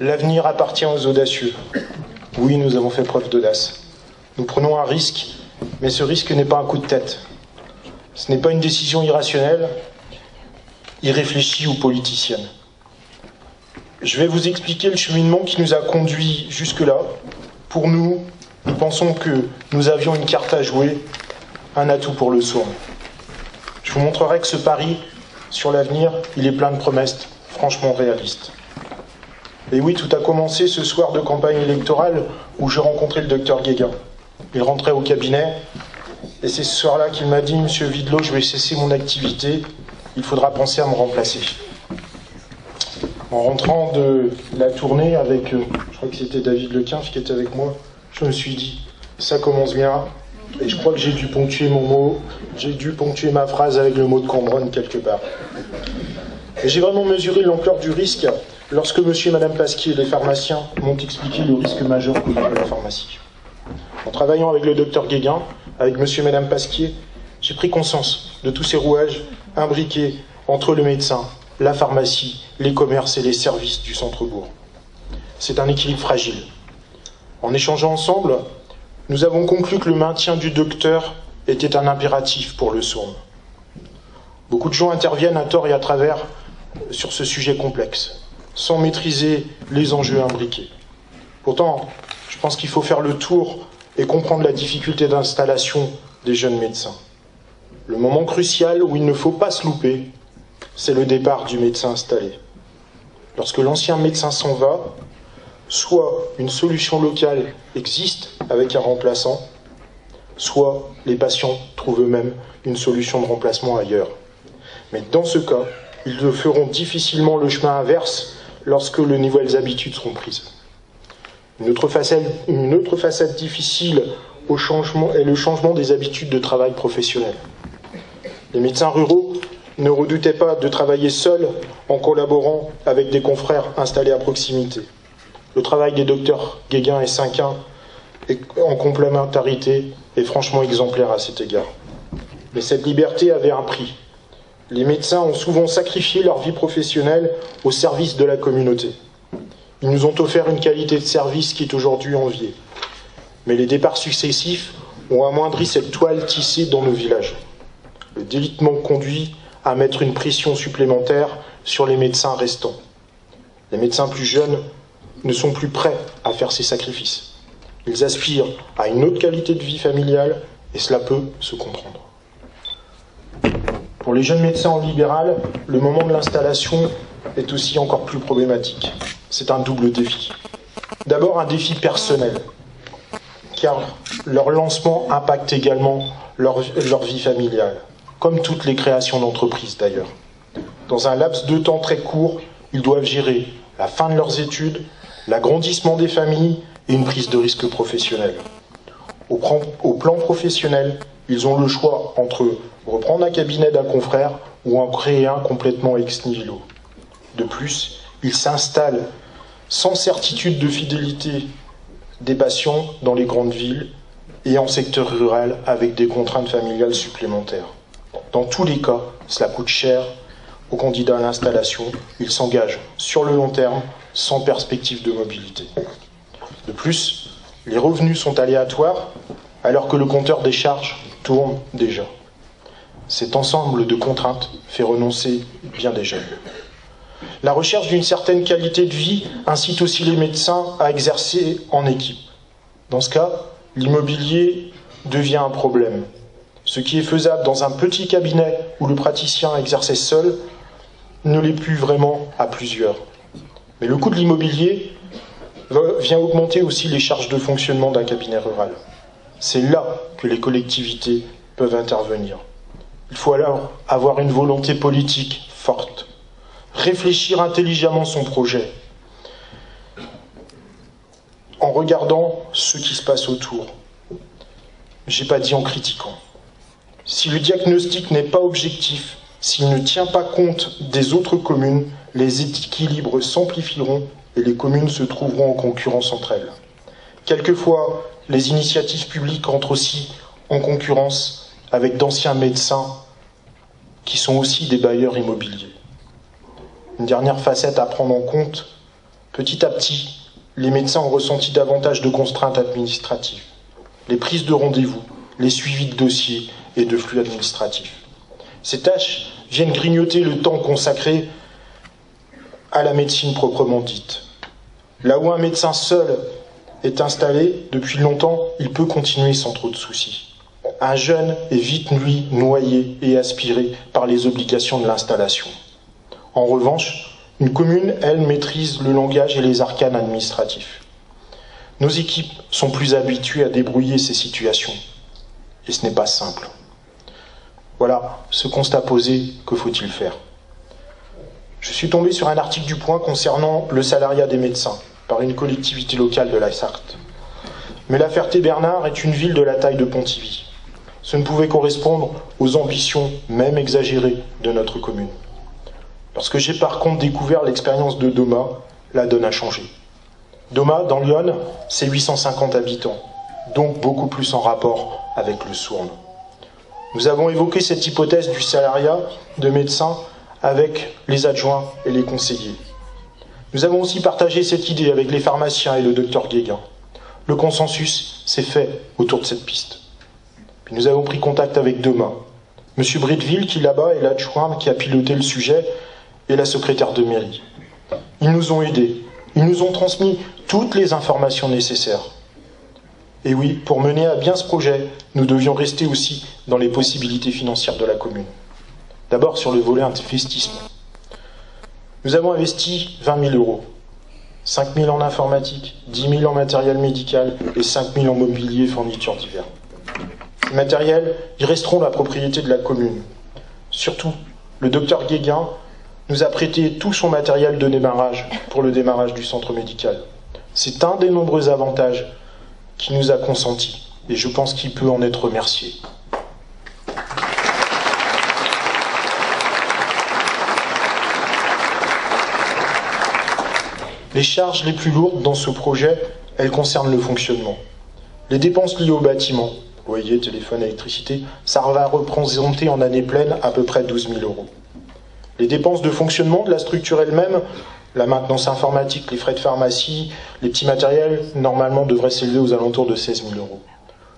L'avenir appartient aux audacieux. Oui, nous avons fait preuve d'audace. Nous prenons un risque, mais ce risque n'est pas un coup de tête. Ce n'est pas une décision irrationnelle, irréfléchie ou politicienne. Je vais vous expliquer le cheminement qui nous a conduits jusque-là. Pour nous, nous pensons que nous avions une carte à jouer, un atout pour le Sourne. Je vous montrerai que ce pari sur l'avenir, il est plein de promesses, franchement réalistes. Et oui, tout a commencé ce soir de campagne électorale où j'ai rencontré le docteur Guéguin. Il rentrait au cabinet et c'est ce soir-là qu'il m'a dit « Monsieur Widelot, je vais cesser mon activité, il faudra penser à me remplacer ». En rentrant de la tournée avec, je crois que c'était David Lequinf qui était avec moi, je me suis dit « ça commence bien ». Et je crois que j'ai dû ponctuer mon mot, j'ai dû ponctuer ma phrase avec le mot de Cambronne quelque part. Et j'ai vraiment mesuré l'ampleur du risque lorsque monsieur et madame Pasquier, les pharmaciens, m'ont expliqué le risque majeur que courait la pharmacie. En travaillant avec le docteur Guéguin, avec monsieur et madame Pasquier, j'ai pris conscience de tous ces rouages imbriqués entre le médecin, la pharmacie, les commerces et les services du centre-bourg. C'est un équilibre fragile. En échangeant ensemble, nous avons conclu que le maintien du docteur était un impératif pour le Sourne. Beaucoup de gens interviennent à tort et à travers sur ce sujet complexe, sans maîtriser les enjeux imbriqués. Pourtant, je pense qu'il faut faire le tour et comprendre la difficulté d'installation des jeunes médecins. Le moment crucial où il ne faut pas se louper, c'est le départ du médecin installé. Lorsque l'ancien médecin s'en va, soit une solution locale existe avec un remplaçant, soit les patients trouvent eux-mêmes une solution de remplacement ailleurs. Mais dans ce cas, ils feront difficilement le chemin inverse lorsque les nouvelles habitudes seront prises. Une autre facette difficile au changement est le changement des habitudes de travail professionnel. Les médecins ruraux ne redoutaient pas de travailler seuls en collaborant avec des confrères installés à proximité. Le travail des docteurs Guéguin et Cinquin en complémentarité est franchement exemplaire à cet égard. Mais cette liberté avait un prix. Les médecins ont souvent sacrifié leur vie professionnelle au service de la communauté. Ils nous ont offert une qualité de service qui est aujourd'hui enviée. Mais les départs successifs ont amoindri cette toile tissée dans nos villages. Le délitement conduit à mettre une pression supplémentaire sur les médecins restants. Les médecins plus jeunes ne sont plus prêts à faire ces sacrifices. Ils aspirent à une autre qualité de vie familiale et cela peut se comprendre. Pour les jeunes médecins en libéral, le moment de l'installation est aussi encore plus problématique. C'est un double défi. D'abord un défi personnel, car leur lancement impacte également leur vie familiale, comme toutes les créations d'entreprises d'ailleurs. Dans un laps de temps très court, ils doivent gérer la fin de leurs études, l'agrandissement des familles et une prise de risque professionnelle. Au plan professionnel, ils ont le choix entre reprendre un cabinet d'un confrère ou en créer un complètement ex nihilo. De plus, ils s'installent sans certitude de fidélité des patients dans les grandes villes et en secteur rural avec des contraintes familiales supplémentaires. Dans tous les cas, cela coûte cher aux candidats à l'installation. Ils s'engagent sur le long terme sans perspective de mobilité. De plus, les revenus sont aléatoires alors que le compteur des charges tourne déjà. Cet ensemble de contraintes fait renoncer bien des jeunes. La recherche d'une certaine qualité de vie incite aussi les médecins à exercer en équipe. Dans ce cas, l'immobilier devient un problème. Ce qui est faisable dans un petit cabinet où le praticien exerçait seul ne l'est plus vraiment à plusieurs. Mais le coût de l'immobilier vient augmenter aussi les charges de fonctionnement d'un cabinet rural. C'est là que les collectivités peuvent intervenir. Il faut alors avoir une volonté politique forte, réfléchir intelligemment son projet, en regardant ce qui se passe autour. J'ai pas dit en critiquant. Si le diagnostic n'est pas objectif, s'il ne tient pas compte des autres communes, les équilibres s'amplifieront et les communes se trouveront en concurrence entre elles. Quelquefois, les initiatives publiques entrent aussi en concurrence avec d'anciens médecins qui sont aussi des bailleurs immobiliers. Une dernière facette à prendre en compte Petit à petit, les médecins ont ressenti davantage de contraintes administratives, les prises de rendez-vous, les suivis de dossiers et de flux administratifs. Ces tâches viennent grignoter le temps consacré à la médecine proprement dite. Là où un médecin seul est installé depuis longtemps, il peut continuer sans trop de soucis. Un jeune est vite, lui, noyé et aspiré par les obligations de l'installation. En revanche, une commune, elle, maîtrise le langage et les arcanes administratifs. Nos équipes sont plus habituées à débrouiller ces situations. Et ce n'est pas simple. Voilà, ce constat posé, que faut-il faire? Je suis tombé sur un article du Point concernant le salariat des médecins par une collectivité locale de la Sarthe. Mais la Ferté-Bernard est une ville de la taille de Pontivy. Ce ne pouvait correspondre aux ambitions, même exagérées, de notre commune. Lorsque j'ai par contre découvert l'expérience de Doma, la donne a changé. Doma, dans l'Yonne, c'est 850 habitants, donc beaucoup plus en rapport avec le Sourne. Nous avons évoqué cette hypothèse du salariat de médecins avec les adjoints et les conseillers. Nous avons aussi partagé cette idée avec les pharmaciens et le docteur Guéguin. Le consensus s'est fait autour de cette piste. Puis nous avons pris contact avec Doma. Monsieur Bredville, qui là-bas est l'adjoint qui a piloté le sujet, et la secrétaire de mairie. Ils nous ont aidés. Ils nous ont transmis toutes les informations nécessaires. Et oui, pour mener à bien ce projet, nous devions rester aussi dans les possibilités financières de la commune. D'abord sur le volet investissement. Nous avons investi 20 000 €. 5 000 en informatique, 10 000 en matériel médical et 5 000 en mobilier et fournitures divers. Ces matériels, ils resteront la propriété de la commune. Surtout, le docteur Guéguin nous a prêté tout son matériel de démarrage pour le démarrage du centre médical. C'est un des nombreux avantages qu'il nous a consentis et je pense qu'il peut en être remercié. Les charges les plus lourdes dans ce projet, elles concernent le fonctionnement. Les dépenses liées au bâtiment, loyer, téléphone, électricité, ça va représenter en année pleine à peu près 12 000 €. Les dépenses de fonctionnement de la structure elle-même, la maintenance informatique, les frais de pharmacie, les petits matériels, normalement devraient s'élever aux alentours de 16 000 €.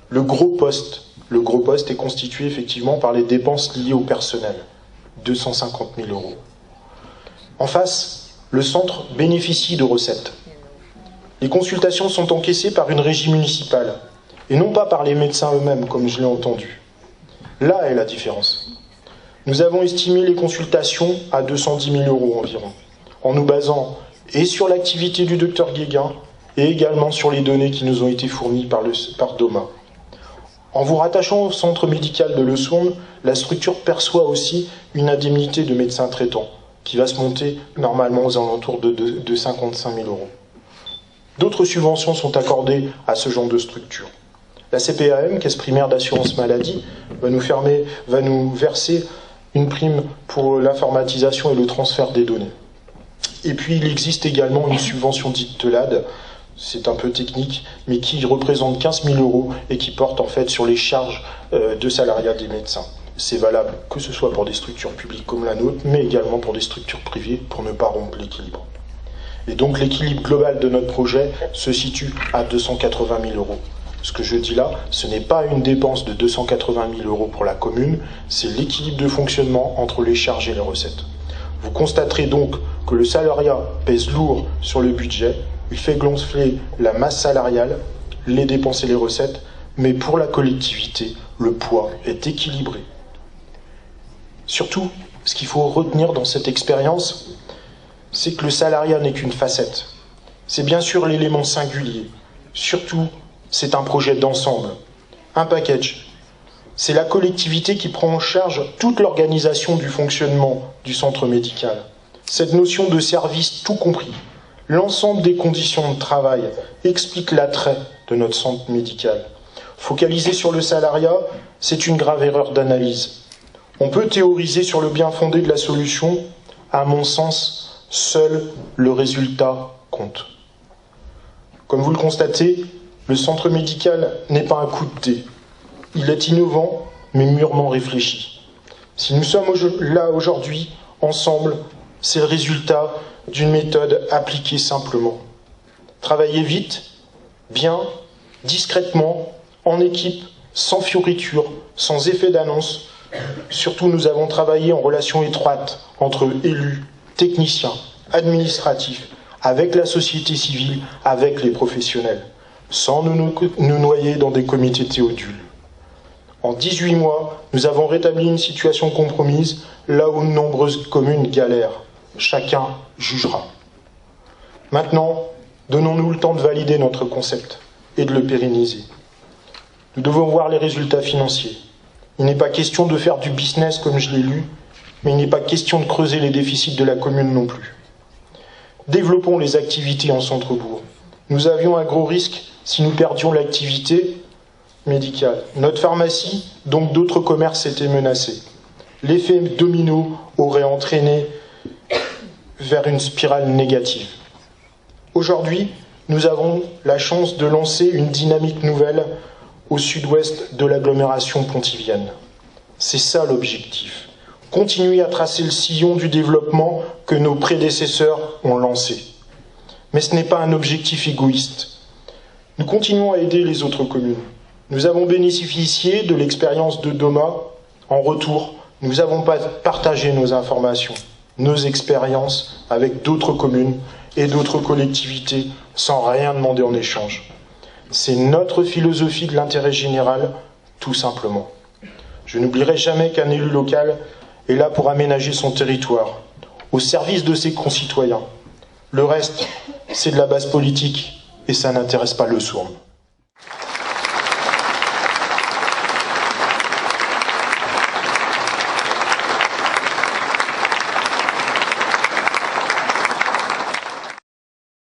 Le gros poste est constitué effectivement par les dépenses liées au personnel, 250 000 €. En face, le centre bénéficie de recettes. Les consultations sont encaissées par une régie municipale, et non pas par les médecins eux-mêmes, comme je l'ai entendu. Là est la différence. Nous avons estimé les consultations à 210 000 € environ, en nous basant et sur l'activité du docteur Guéguin, et également sur les données qui nous ont été fournies par Doma. En vous rattachant au centre médical de Le Sourne, la structure perçoit aussi une indemnité de médecin traitant, qui va se monter normalement aux alentours de 55 000 €. D'autres subventions sont accordées à ce genre de structure. La CPAM, Caisse primaire d'assurance maladie, va nous verser une prime pour l'informatisation et le transfert des données. Et puis il existe également une subvention dite TELAD, c'est un peu technique, mais qui représente 15 000 € et qui porte en fait sur les charges de salariat des médecins. C'est valable que ce soit pour des structures publiques comme la nôtre, mais également pour des structures privées pour ne pas rompre l'équilibre. Et donc l'équilibre global de notre projet se situe à 280 000 €. Ce que je dis là, ce n'est pas une dépense de 280 000 € pour la commune, c'est l'équilibre de fonctionnement entre les charges et les recettes. Vous constaterez donc que le salariat pèse lourd sur le budget, il fait gonfler la masse salariale, les dépenses et les recettes, mais pour la collectivité, le poids est équilibré. Surtout, ce qu'il faut retenir dans cette expérience, c'est que le salariat n'est qu'une facette. C'est bien sûr l'élément singulier. Surtout, c'est un projet d'ensemble, un package. C'est la collectivité qui prend en charge toute l'organisation du fonctionnement du centre médical. Cette notion de service tout compris, l'ensemble des conditions de travail explique l'attrait de notre centre médical. Focaliser sur le salariat, c'est une grave erreur d'analyse. On peut théoriser sur le bien fondé de la solution. À mon sens, seul le résultat compte. Comme vous le constatez, le centre médical n'est pas un coup de dé. Il est innovant, mais mûrement réfléchi. Si nous sommes là aujourd'hui, ensemble, c'est le résultat d'une méthode appliquée simplement. Travailler vite, bien, discrètement, en équipe, sans fioriture, sans effet d'annonce. Surtout, nous avons travaillé en relation étroite entre élus, techniciens, administratifs, avec la société civile, avec les professionnels, sans nous noyer dans des comités théodules. En 18 mois, nous avons rétabli une situation compromise là où de nombreuses communes galèrent. Chacun jugera. Maintenant, donnons-nous le temps de valider notre concept et de le pérenniser. Nous devons voir les résultats financiers. Il n'est pas question de faire du business comme je l'ai lu, mais il n'est pas question de creuser les déficits de la commune non plus. Développons les activités en centre-bourg. Nous avions un gros risque si nous perdions l'activité médicale. Notre pharmacie, donc d'autres commerces, étaient menacés. L'effet domino aurait entraîné vers une spirale négative. Aujourd'hui, nous avons la chance de lancer une dynamique nouvelle au sud-ouest de l'agglomération pontivienne. C'est ça l'objectif. Continuer à tracer le sillon du développement que nos prédécesseurs ont lancé. Mais ce n'est pas un objectif égoïste. Nous continuons à aider les autres communes. Nous avons bénéficié de l'expérience de Doma. En retour, nous avons partagé nos informations, nos expériences avec d'autres communes et d'autres collectivités sans rien demander en échange. C'est notre philosophie de l'intérêt général, tout simplement. Je n'oublierai jamais qu'un élu local est là pour aménager son territoire, au service de ses concitoyens. Le reste, c'est de la base politique et ça n'intéresse pas le sourd.